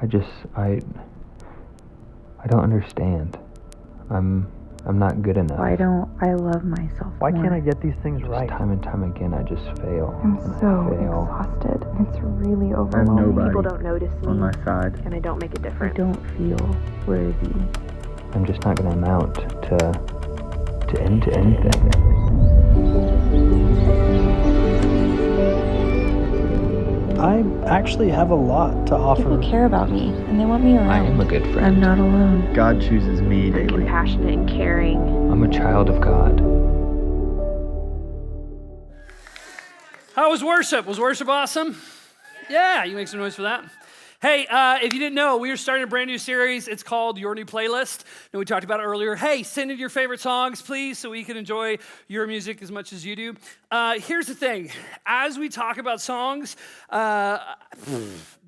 I just, I don't understand. I'm not good enough. Why don't I love myself Why more? can't I get these things Just right? time and time again, I just fail. I'm and I so fail. exhausted. It's really I'm overwhelming. nobody People don't notice me, on my side. and I don't make a I difference. don't feel worthy. I'm just not going to amount to anything. I actually have a lot to offer. People care about me, and they want me around. I am a good friend. I'm not alone. God chooses me I'm daily. compassionate and caring. I'm a child of God. How was worship? Was worship awesome? Yeah, you make some noise for that. Hey, if you didn't know, we are starting a brand new series. It's called Your New Playlist. And we talked about it earlier. Hey, send in your favorite songs, please, so we can enjoy your music as much as you do. Here's the thing. As we talk about songs, do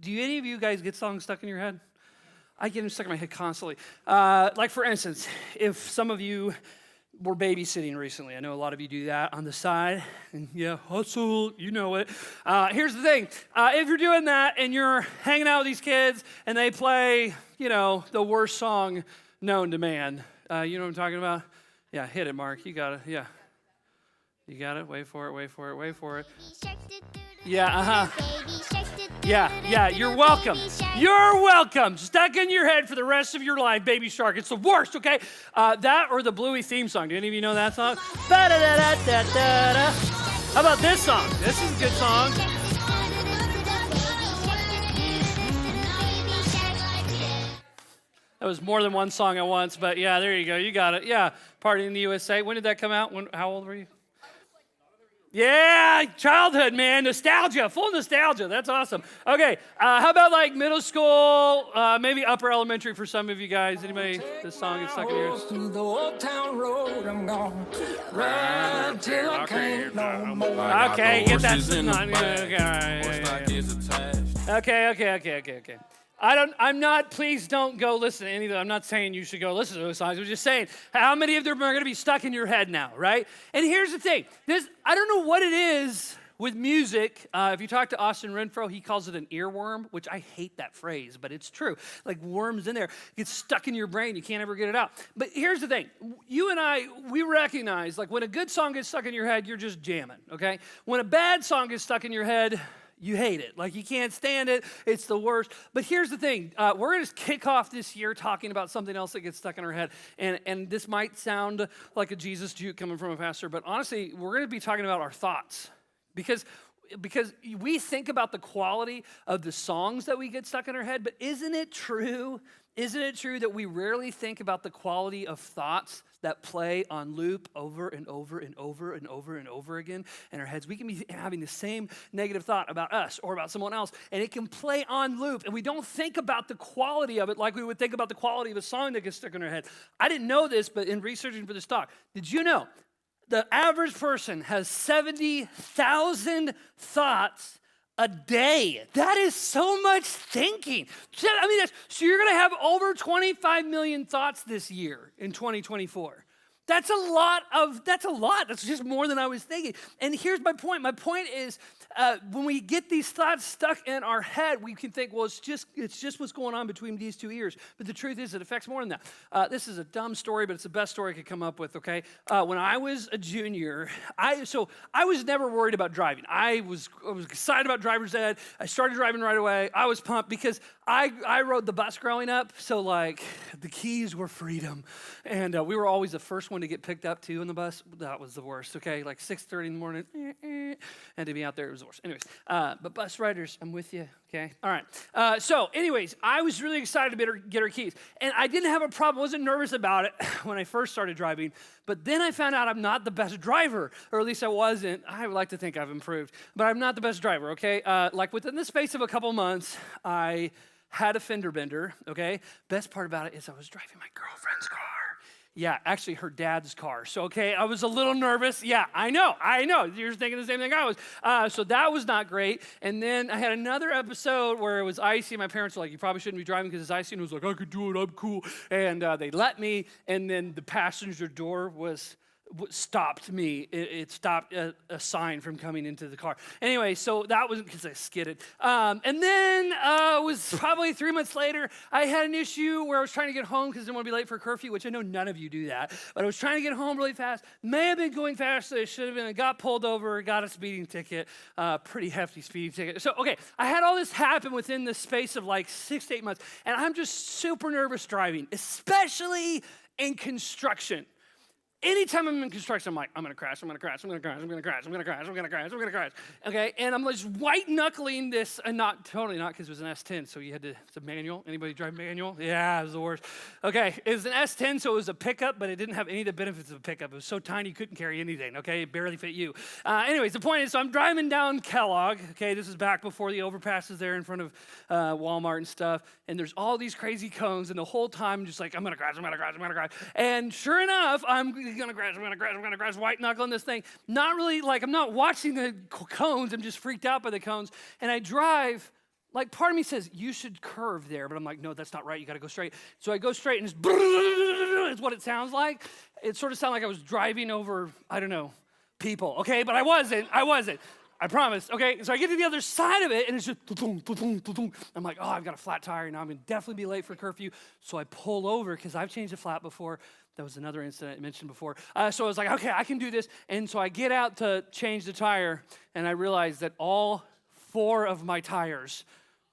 any of you guys get songs stuck in your head? I get them stuck in my head constantly. Like, for instance, if some of you were babysitting recently. I know a lot of you do that on the side. And yeah, hustle, you know it. Here's the thing. If you're doing that and you're hanging out with these kids and they play, the worst song known to man, you know what I'm talking about? Yeah, hit it, Mark. You got it. Yeah. You got it. Wait for it. Yeah, Yeah, you're welcome. You're welcome. Stuck in your head for the rest of your life, Baby Shark. It's the worst, okay? That or the Bluey theme song. Do any of you know that song? Ba-da-da-da-da-da-da. How about this song? This is a good song. That was more than one song at once, but yeah, there you go. You got it. Yeah, Party in the USA. When did that come out? How old were you? Yeah, childhood, man. Nostalgia, full nostalgia. That's awesome. Okay, how about like middle school, maybe upper elementary for some of you guys? Anybody, this song gets stuck in your head? The old town road I'm gonna ride till I can't no more. Okay, get that. Okay. I'm not, please don't go listen to any of them. I'm not saying you should go listen to those songs. I'm just saying, how many of them are going to be stuck in your head now, right? And here's the thing. I don't know what it is with music. If you talk to Austin Renfro, he calls it an earworm, which I hate that phrase, but it's true. Like worms in there, get stuck in your brain. You can't ever get it out. But here's the thing. You and I, we recognize, like when a good song gets stuck in your head, you're just jamming, okay? When a bad song gets stuck in your head, you hate it. Like you can't stand it. It's the worst. But here's the thing. We're going to kick off this year talking about something else that gets stuck in our head. And this might sound like a Jesus juke coming from a pastor, but honestly, we're going to be talking about our thoughts. Because we think about the quality of the songs that we get stuck in our head, but isn't it true? Isn't it true that we rarely think about the quality of thoughts that play on loop over and over and over and over and over again in our heads? We can be having the same negative thought about us or about someone else, and it can play on loop, and we don't think about the quality of it like we would think about the quality of a song that gets stuck in our head. I didn't know this, but in researching for this talk, did you know the average person has 70,000 thoughts a day? That is so much thinking. So you're going to have over 25 million thoughts this year in 2024. That's a lot. That's just more than I was thinking. And here's my point. My point is when we get these thoughts stuck in our head, we can think, well, it's just what's going on between these two ears. But the truth is it affects more than that. This is a dumb story, but it's the best story I could come up with, okay? When I was a junior, I was never worried about driving. I was excited about driver's ed. I started driving right away. I was pumped because I rode the bus growing up, so like the keys were freedom. And we were always the first one to get picked up too in the bus. That was the worst, okay? Like 6:30 in the morning, and to be out there, it was the worst. Anyways, but bus riders, I'm with you, okay? All right. So anyways, I was really excited to get her keys. And I didn't have a problem, I wasn't nervous about it when I first started driving. But then I found out I'm not the best driver, or at least I wasn't. I would like to think I've improved, but I'm not the best driver, okay? Like within the space of a couple months, I had a fender bender, okay? Best part about it is I was driving my girlfriend's car. Yeah, actually her dad's car. So, okay, I was a little nervous. Yeah, I know. You're thinking the same thing I was. So that was not great. And then I had another episode where it was icy. My parents were like, you probably shouldn't be driving because it's icy. And I was like, I could do it. I'm cool. And they let me. And then the passenger door was stopped me. It stopped a sign from coming into the car. Anyway, so that was because I skidded. And then it was probably 3 months later, I had an issue where I was trying to get home because I didn't want to be late for curfew, which I know none of you do that. But I was trying to get home really fast. May have been going faster than I should have been. I got pulled over, got a speeding ticket, pretty hefty speeding ticket. So, okay, I had all this happen within the space of like 6 to 8 months. And I'm just super nervous driving, especially in construction. Anytime I'm in construction, I'm like, I'm gonna crash, I'm gonna crash, I'm gonna crash, I'm gonna crash, I'm gonna crash, I'm gonna crash, I'm gonna crash. Okay, and I'm just white knuckling this, and not totally not because it was an S10, so you had to, it's a manual. Anybody drive manual? Yeah, it was the worst. Okay, it was an S10, so it was a pickup, but it didn't have any of the benefits of a pickup. It was so tiny you couldn't carry anything. Okay, it barely fit you. Anyways, the point is, so I'm driving down Kellogg. Okay, this is back before the overpasses there in front of Walmart and stuff, and there's all these crazy cones, and the whole time I'm just like, I'm gonna crash, I'm gonna crash, I'm gonna crash, and sure enough, I'm gonna crash, white knuckling this thing. Not really, like, I'm not watching the cones, I'm just freaked out by the cones. And I drive, like, part of me says, you should curve there, but I'm like, no, that's not right, you gotta go straight. So I go straight, and it's what it sounds like. It sort of sounded like I was driving over, I don't know, people, okay? But I wasn't. I promise. Okay, so I get to the other side of it, and it's just, I'm like, oh, I've got a flat tire, now I'm gonna definitely be late for curfew. So I pull over, because I've changed a flat before. That was another incident I mentioned before. So I was like, okay, I can do this. And so I get out to change the tire, and I realize that all 4 of my tires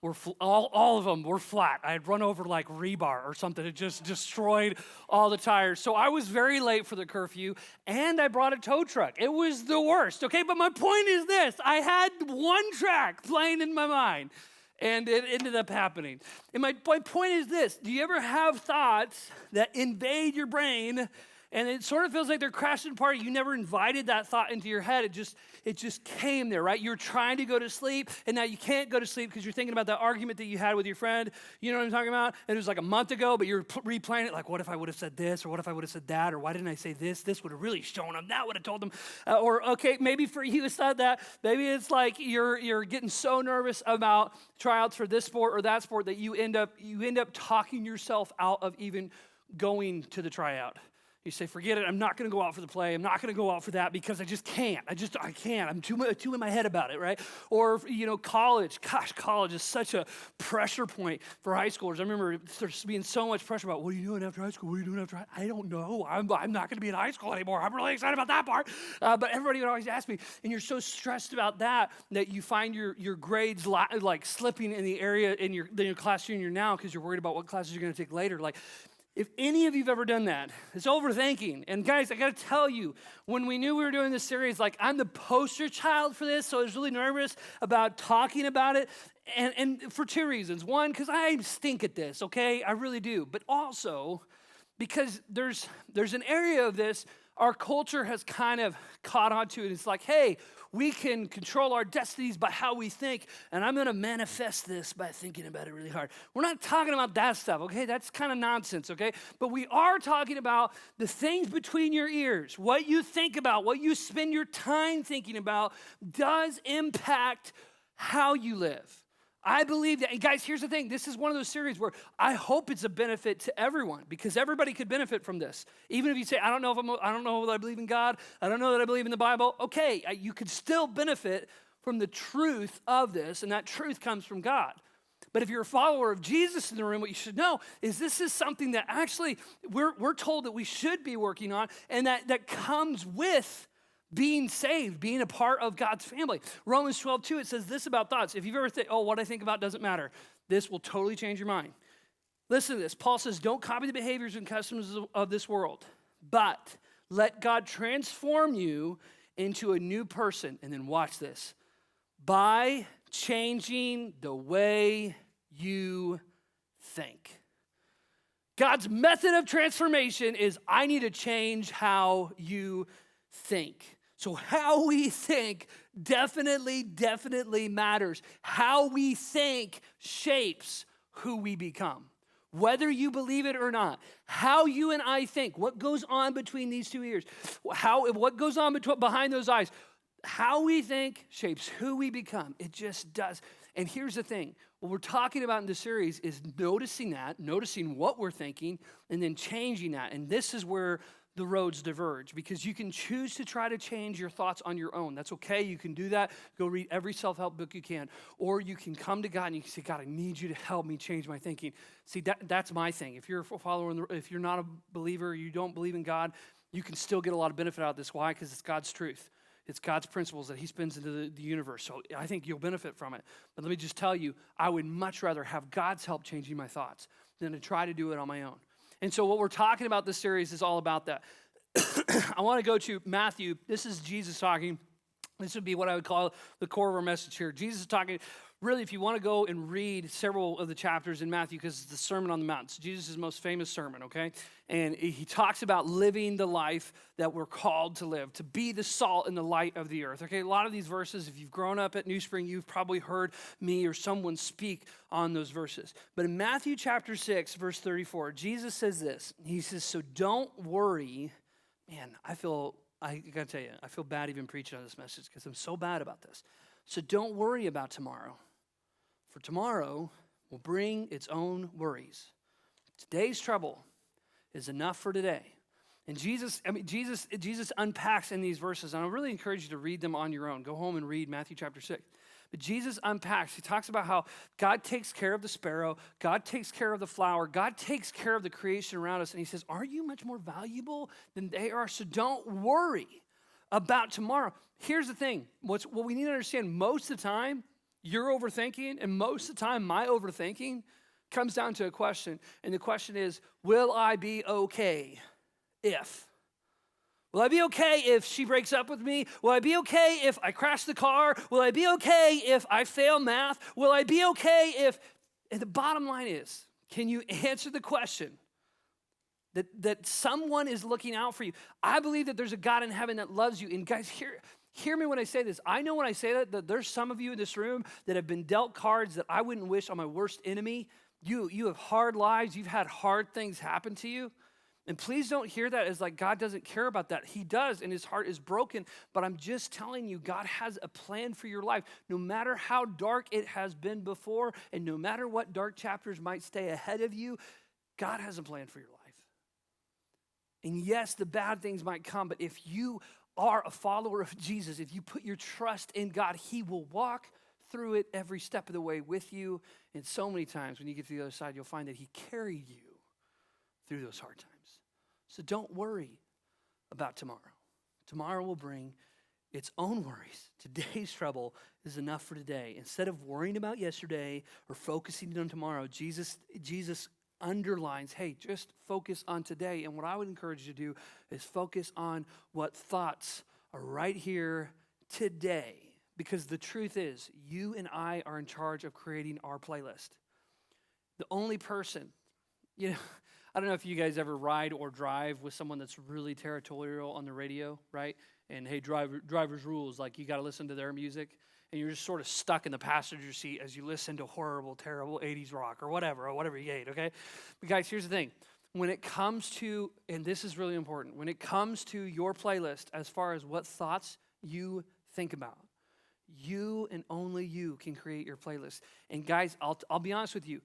were, all of them were flat. I had run over like rebar or something. It just destroyed all the tires. So I was very late for the curfew, and I brought a tow truck. It was the worst, okay? But my point is this. I had one track playing in my mind, and it ended up happening. And my point is this. Do you ever have thoughts that invade your brain, and it sort of feels like they're crashing apart? You never invited that thought into your head. It just came there, right? You're trying to go to sleep, and now you can't go to sleep because you're thinking about that argument that you had with your friend. You know what I'm talking about? And it was like a month ago, but you're replaying it like, what if I would have said this, or what if I would have said that, or why didn't I say this? This would have really shown them. That would have told them. Or, okay, maybe for you it's not that. Maybe it's like you're getting so nervous about tryouts for this sport or that sport that you end up talking yourself out of even going to the tryout. You say, forget it, I'm not gonna go out for the play, I'm not gonna go out for that because I just can't. I can't, I'm too in my head about it, right? Or, college. Gosh, college is such a pressure point for high schoolers. I remember there's being so much pressure about, what are you doing after high school? What are you doing after high school? I don't know, I'm not gonna be in high school anymore. I'm really excited about that part. But everybody would always ask me, and you're so stressed about that you find your grades like slipping in the area in your class junior now because you're worried about what classes you're gonna take later. Like, if any of you've ever done that, it's overthinking. And guys, I gotta tell you, when we knew we were doing this series, like, I'm the poster child for this, so I was really nervous about talking about it, and for 2 reasons. One, because I stink at this, okay? I really do. But also, because there's an area of this our culture has kind of caught onto it. It's like, hey, we can control our destinies by how we think, and I'm gonna manifest this by thinking about it really hard. We're not talking about that stuff, okay? That's kind of nonsense, okay? But we are talking about the things between your ears. What you think about, what you spend your time thinking about does impact how you live. I believe that, and guys, here's the thing. This is one of those series where I hope it's a benefit to everyone because everybody could benefit from this. Even if you say, I don't know that I believe in God. I don't know that I believe in the Bible. Okay, you could still benefit from the truth of this, and that truth comes from God. But if you're a follower of Jesus in the room, what you should know is this is something that actually we're told that we should be working on, and that comes with being saved, being a part of God's family. Romans 12:2, it says this about thoughts. If you've ever think, what I think about doesn't matter, this will totally change your mind. Listen to this. Paul says, don't copy the behaviors and customs of this world, but let God transform you into a new person. And then watch this. By changing the way you think. God's method of transformation is I need to change how you think. So how we think definitely matters. How we think shapes who we become. Whether you believe it or not, how you and I think, what goes on between these two ears, what goes on behind those eyes, how we think shapes who we become. It just does. And here's the thing. What we're talking about in this series is noticing what we're thinking, and then changing that. And this is where the roads diverge, because you can choose to try to change your thoughts on your own. That's okay. You can do that. Go read every self-help book you can. Or you can come to God and you can say, God, I need you to help me change my thinking. See, that's my thing. If you're a follower, if you're not a believer, you don't believe in God, you can still get a lot of benefit out of this. Why? Because it's God's truth. It's God's principles that he spins into the universe. So I think you'll benefit from it. But let me just tell you, I would much rather have God's help changing my thoughts than to try to do it on my own. And so what we're talking about this series is all about that. I want to go to Matthew. This is Jesus talking. This would be what I would call the core of our message here. Jesus is talking. Really, if you want to go and read several of the chapters in Matthew, because it's the Sermon on the Mount. It's Jesus' most famous sermon, okay? And he talks about living the life that we're called to live, to be the salt and the light of the earth, okay? A lot of these verses, if you've grown up at New Spring, you've probably heard me or someone speak on those verses. But in Matthew chapter 6, verse 34, Jesus says this. He says, so don't worry. Man, I got to tell you, I feel bad even preaching on this message because I'm so bad about this. So don't worry about tomorrow. For tomorrow will bring its own worries. Today's trouble is enough for today. And Jesus unpacks in these verses, and I really encourage you to read them on your own. Go home and read Matthew chapter 6. But Jesus unpacks. He talks about how God takes care of the sparrow. God takes care of the flower. God takes care of the creation around us. And he says, aren't you much more valuable than they are? So don't worry about tomorrow. Here's the thing. What we need to understand, most of the time, you're overthinking, and most of the time, my overthinking comes down to a question. And the question is, will I be okay if? Will I be okay if she breaks up with me? Will I be okay if I crash the car? Will I be okay if I fail math? Will I be okay if... And the bottom line is, can you answer the question that someone is looking out for you? I believe that there's a God in heaven that loves you. And guys, hear me when I say this. I know when I say that there's some of you in this room that have been dealt cards that I wouldn't wish on my worst enemy. You have hard lives. You've had hard things happen to you. And please don't hear that as like God doesn't care about that. He does, and his heart is broken. But I'm just telling you, God has a plan for your life. No matter how dark it has been before, and no matter what dark chapters might stay ahead of you, God has a plan for your life. And yes, the bad things might come, but if you are a follower of Jesus, if you put your trust in God, he will walk through it every step of the way with you. And so many times when you get to the other side, you'll find that he carried you through those hard times. So don't worry about tomorrow. Tomorrow will bring its own worries. Today's trouble is enough for today. Instead of worrying about yesterday or focusing on tomorrow, Jesus underlines, hey, just focus on today. And what I would encourage you to do is focus on what thoughts are right here today. Because the truth is, you and I are in charge of creating our playlist. The only person, I don't know if you guys ever ride or drive with someone that's really territorial on the radio, right? And hey, driver's rules, like you got to listen to their music. And you're just sort of stuck in the passenger seat as you listen to horrible, terrible 80s rock or whatever you hate, okay? But guys, here's the thing. When it comes to, and this is really important, when it comes to your playlist as far as what thoughts you think about, you and only you can create your playlist. And guys, I'll be honest with you.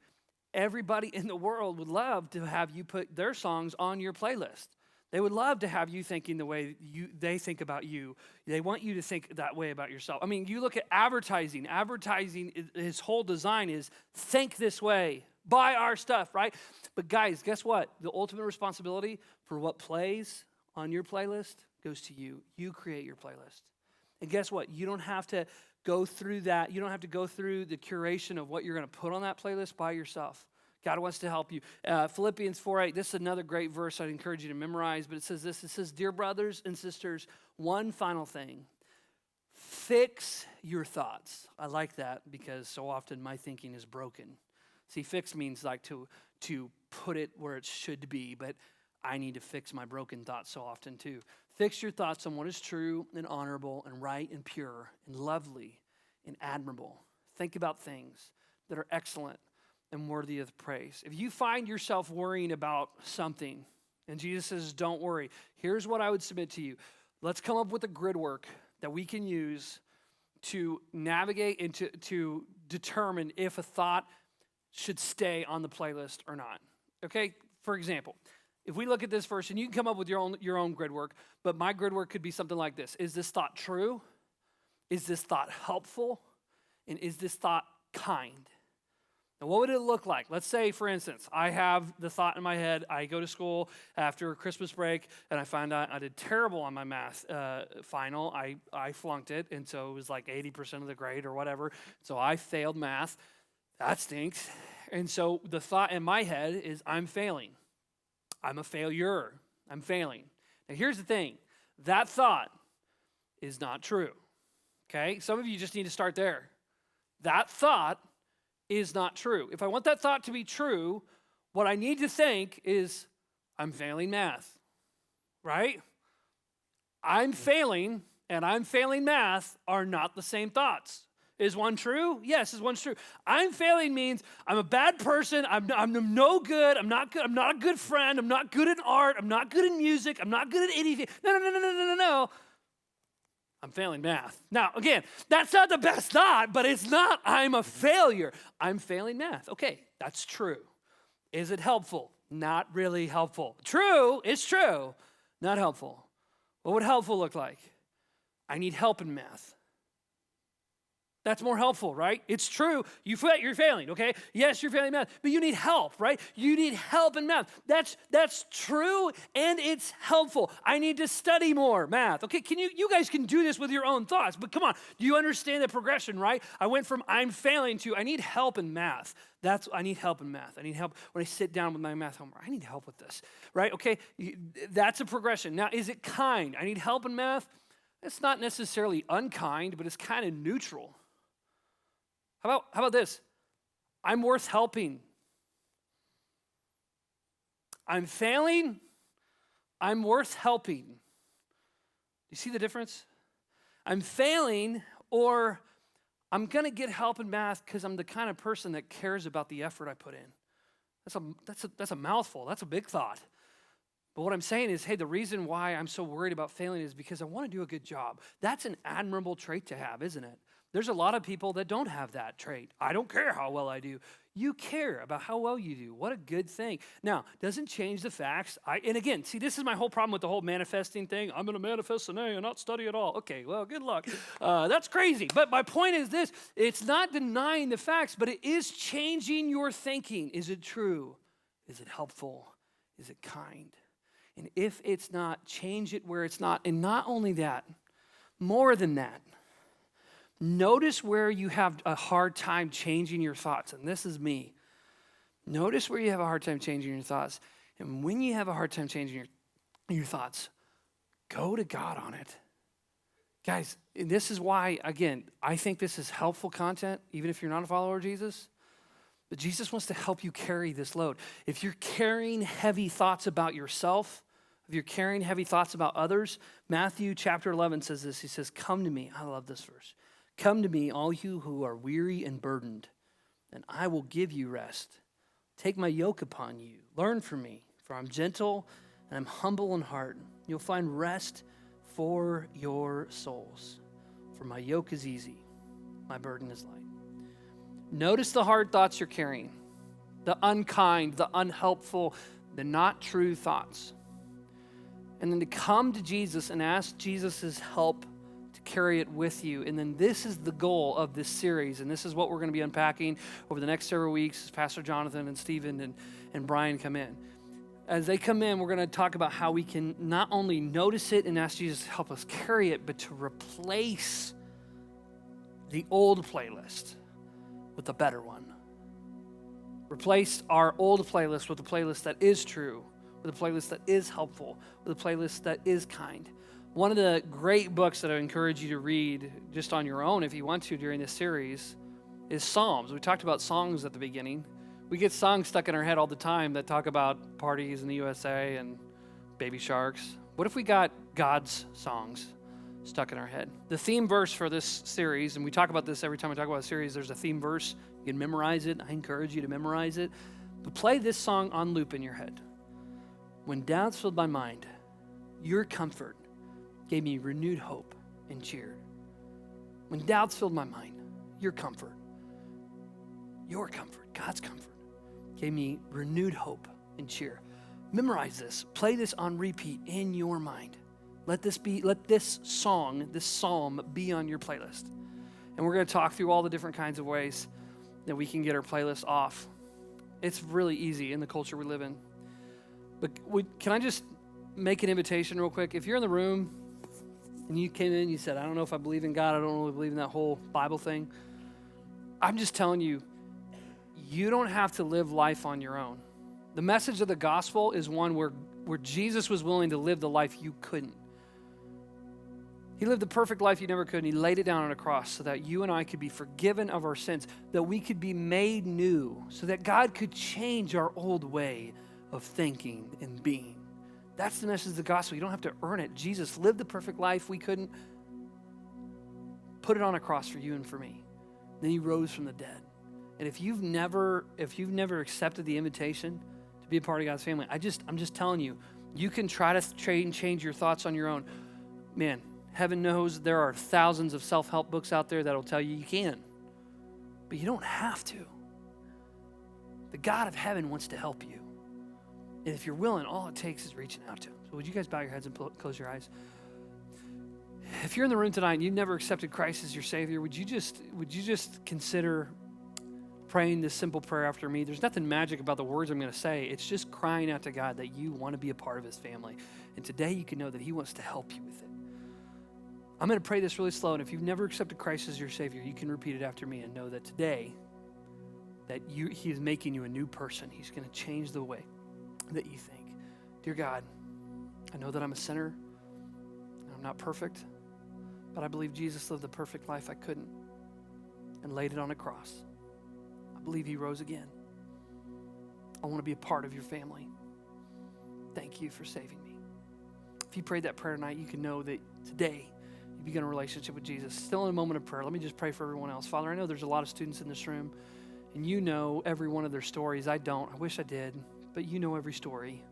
Everybody in the world would love to have you put their songs on your playlist. They would love to have you thinking the way they think about you. They want you to think that way about yourself. I mean, you look at advertising. Advertising, its whole design is think this way, buy our stuff, right? But guys, guess what? The ultimate responsibility for what plays on your playlist goes to you. You create your playlist. And guess what? You don't have to go through that. You don't have to go through the curation of what you're going to put on that playlist by yourself. God wants to help you. Philippians 4:8, this is another great verse I'd encourage you to memorize, but it says this. It says, dear brothers and sisters, one final thing. Fix your thoughts. I like that because so often my thinking is broken. See, fix means like to put it where it should be, but I need to fix my broken thoughts so often too. Fix your thoughts on what is true and honorable and right and pure and lovely and admirable. Think about things that are excellent and worthy of praise. If you find yourself worrying about something, and Jesus says, don't worry, here's what I would submit to you. Let's come up with a grid work that we can use to navigate and to determine if a thought should stay on the playlist or not. Okay? For example, if we look at this verse, and you can come up with your own grid work, but my grid work could be something like this. Is this thought true? Is this thought helpful? And is this thought kind? Now, what would it look like? Let's say, for instance, I have the thought in my head, I go to school after Christmas break, and I find out I did terrible on my math final. I flunked it, and so it was like 80% of the grade or whatever. So I failed math. That stinks. And so the thought in my head is, I'm failing. I'm a failure. I'm failing. Now, here's the thing. That thought is not true. Okay? Some of you just need to start there. That thought is not true. If I want that thought to be true, what I need to think is, I'm failing math, right? I'm failing and I'm failing math are not the same thoughts. Is one true? Yes, is one true. I'm failing means I'm a bad person. I'm no good. I'm not good. I'm not a good friend. I'm not good in art. I'm not good in music. I'm not good at anything. No. I'm failing math. Now, again, that's not the best thought, but it's not I'm a failure. I'm failing math. Okay, that's true. Is it helpful? Not really helpful. True, it's true. Not helpful. What would helpful look like? I need help in math. That's more helpful, right? It's true. You're failing, okay? Yes, you're failing math, but you need help, right? You need help in math. That's true, and it's helpful. I need to study more math. Okay, you guys can do this with your own thoughts, but come on. Do you understand the progression, right? I went from I'm failing to I need help in math. I need help in math. I need help when I sit down with my math homework. I need help with this, right? Okay, that's a progression. Now, is it kind? I need help in math. It's not necessarily unkind, but it's kind of neutral. How about this? I'm worth helping. I'm failing. I'm worth helping. Do you see the difference? I'm failing, or I'm going to get help in math because I'm the kind of person that cares about the effort I put in. That's a mouthful. That's a big thought. But what I'm saying is, hey, the reason why I'm so worried about failing is because I want to do a good job. That's an admirable trait to have, isn't it? There's a lot of people that don't have that trait. I don't care how well I do. You care about how well you do. What a good thing. Now, doesn't change the facts. And again, see, this is my whole problem with the whole manifesting thing. I'm going to manifest an A and not study at all. Okay, well, good luck. That's crazy. But my point is this. It's not denying the facts, but it is changing your thinking. Is it true? Is it helpful? Is it kind? And if it's not, change it where it's not. And not only that, more than that. Notice where you have a hard time changing your thoughts, and this is me. Notice where you have a hard time changing your thoughts, and when you have a hard time changing your thoughts, go to God on it. Guys, this is why, again, I think this is helpful content, even if you're not a follower of Jesus, but Jesus wants to help you carry this load. If you're carrying heavy thoughts about yourself, if you're carrying heavy thoughts about others, Matthew chapter 11 says this. He says, come to me. I love this verse. Come to me, all you who are weary and burdened, and I will give you rest. Take my yoke upon you. Learn from me, for I'm gentle and I'm humble in heart. You'll find rest for your souls. For my yoke is easy, my burden is light. Notice the hard thoughts you're carrying, the unkind, the unhelpful, the not true thoughts. And then to come to Jesus and ask Jesus' help carry it with you. And then this is the goal of this series, and this is what we're going to be unpacking over the next several weeks as Pastor Jonathan and Stephen and Brian come in. As they come in, we're going to talk about how we can not only notice it and ask Jesus to help us carry it, but to replace the old playlist with a better one. Replace our old playlist with a playlist that is true, with a playlist that is helpful, with a playlist that is kind. One of the great books that I encourage you to read just on your own if you want to during this series is Psalms. We talked about songs at the beginning. We get songs stuck in our head all the time that talk about parties in the USA and baby sharks. What if we got God's songs stuck in our head? The theme verse for this series, and we talk about this every time we talk about a series, there's a theme verse. You can memorize it. I encourage you to memorize it. But play this song on loop in your head. When doubts filled my mind, your comfort gave me renewed hope and cheer. When doubts filled my mind, your comfort, God's comfort, gave me renewed hope and cheer. Memorize this. Play this on repeat in your mind. Let this psalm be on your playlist. And we're going to talk through all the different kinds of ways that we can get our playlist off. It's really easy in the culture we live in. But can I just make an invitation real quick? If you're in the room and you came in and you said, I don't know if I believe in God, I don't really believe in that whole Bible thing, I'm just telling you, you don't have to live life on your own. The message of the gospel is one where Jesus was willing to live the life you couldn't. He lived the perfect life you never could, and he laid it down on a cross so that you and I could be forgiven of our sins, that we could be made new, so that God could change our old way of thinking and being. That's the message of the gospel. You don't have to earn it. Jesus lived the perfect life we couldn't. Put it on a cross for you and for me. Then he rose from the dead. And if you've never accepted the invitation to be a part of God's family, I'm just telling you, you can try to change your thoughts on your own. Man, heaven knows there are thousands of self-help books out there that'll tell you can. But you don't have to. The God of heaven wants to help you. And if you're willing, all it takes is reaching out to him. So would you guys bow your heads and close your eyes? If you're in the room tonight and you've never accepted Christ as your Savior, would you just consider praying this simple prayer after me? There's nothing magic about the words I'm going to say. It's just crying out to God that you want to be a part of his family. And today you can know that he wants to help you with it. I'm going to pray this really slow, and if you've never accepted Christ as your Savior, you can repeat it after me and know that today that he is making you a new person. He's going to change the way that you think. Dear God, I know that I'm a sinner, and I'm not perfect, but I believe Jesus lived the perfect life I couldn't and laid it on a cross. I believe he rose again. I want to be a part of your family. Thank you for saving me. If you prayed that prayer tonight, you can know that today you begin a relationship with Jesus. Still in a moment of prayer, let me just pray for everyone else. Father, I know there's a lot of students in this room, and you know every one of their stories. I don't. I wish I did, but you know every story.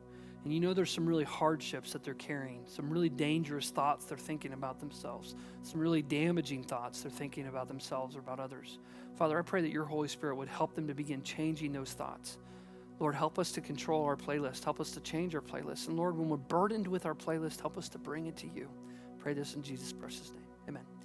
And you know there's some really hardships that they're carrying, some really dangerous thoughts they're thinking about themselves, some really damaging thoughts they're thinking about themselves or about others. Father, I pray that your Holy Spirit would help them to begin changing those thoughts. Lord, help us to control our playlist. Help us to change our playlist. And Lord, when we're burdened with our playlist, help us to bring it to you. Pray this in Jesus' precious name. Amen.